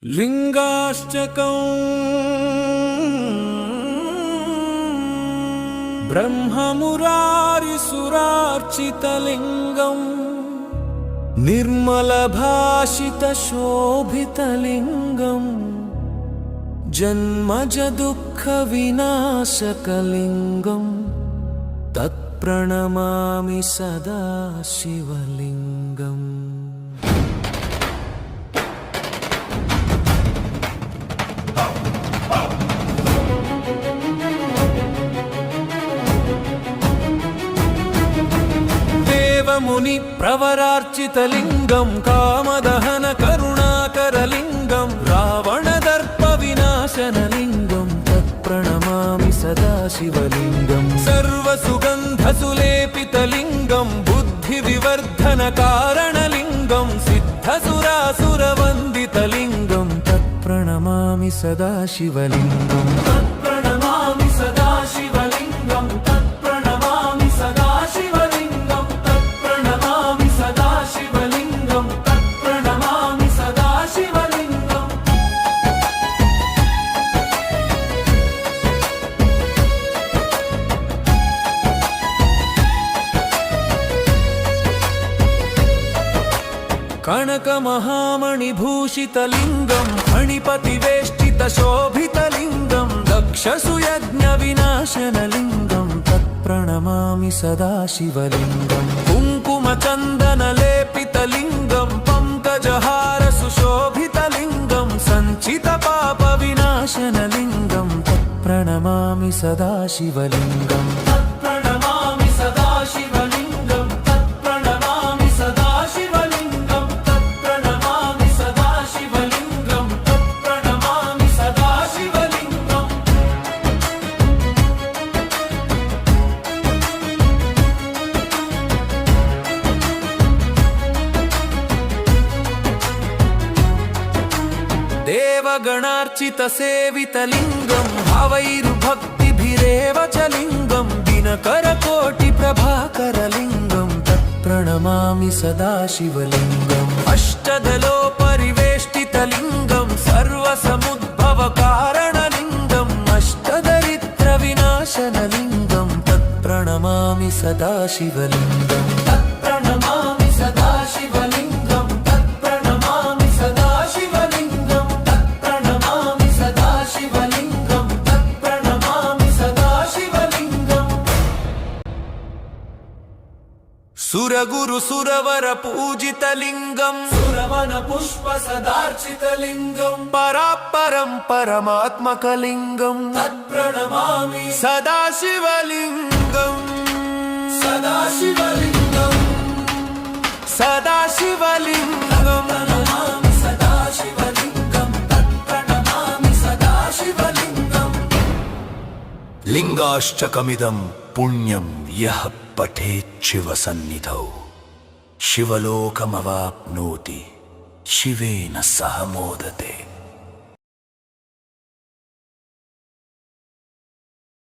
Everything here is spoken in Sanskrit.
लिंगाष्टकम् ब्रह्ममुरारिसुरार्चितलिङ्गम् निर्मलभाषितशोभितलिङ्गम् जन्मजदुःखविनाशकलिङ्गम् तत्प्रणमामि सदा शिवलिङ्गम्। मुनि प्रवरार्चितलिङ्गं कामदहन करुणाकरलिङ्गं रावणदर्पविनाशनलिङ्गं तत्प्रणमामि सदा शिवलिङ्गं। सर्वसुगन्धसुलेपितलिङ्गं बुद्धिविवर्धनकारणलिङ्गं सिद्धसुरासुरवन्दितलिङ्गं तत्प्रणमामि सदा शिवलिङ्गं। तत्प्रणमामि सदा शिवलिङ्गं। तत्प्रणमामि सदा शिवलिङ्गं। तत्प्रणमामि सदा शिवलिङ्गं। तत्प्रणमामि सदा शिवलिङ्गम्। कनकमहामणिभूषितलिङ्गं फणिपतिवेष्टितशोभितलिङ्गं दक्षसुयज्ञविनाशनलिङ्गं तत्प्रणमामि सदा शिवलिङ्गं। कुङ्कुमचन्दनलेपितलिङ्गं पङ्कजहारसुशोभितलिङ्गं सञ्चितपापविनाशनलिङ्गं तत्प्रणमामि सदा शिवलिङ्गम्। तत्प्रणमामि सदा शिवलिङ्गं। तत्प्रणमामि सदा शिवलिङ्गं। तत्प्रणमामि सदा शिवलिङ्गं। तत्प्रणमामि सदा शिवलिङ्गम्। देवगणार्चितसेवितलिङ्गं भावैर्भक्तिभिरेव च लिङ्गं दिनकरकोटिप्रभाकरलिङ्गं तत्प्रणमामि सदा शिवलिङ्गम्। अष्टदलोपरिवेष्टितलिङ्गं सर्वसमुद्भवकारणलिङ्गम् अष्टदरिद्रविनाशनलिङ्गं तत्प्रणमामि सदा शिवलिङ्गम्। तत्प्रणमामि सदा शिवलिङ्गं। तत्प्रणमामि सदा शिवलिङ्गं। तत्प्रणमामि सदा शिवलिङ्गं। तत्प्रणमामि सदा शिवलिङ्गम्। सुरगुरुसुरवरपूजितलिङ्गं सुरवनपुष्पसदार्चितलिङ्गं परात्परं परमात्मकलिङ्गं तत्प्रणमामि सदा शिवलिङ्गं। सदा शिवलिङ्गं। सदा शिवलिङ्गं। तत्प्रणमामि सदा शिवलिङ्गं। तत्प्रणमामि सदा शिवलिङ्गम्। लिङ्गाष्टकमिदं पुण्यं यः पठेत् शिवसन्निधौ शिवलोकमवाप्नोति शिवेन सह मोदते।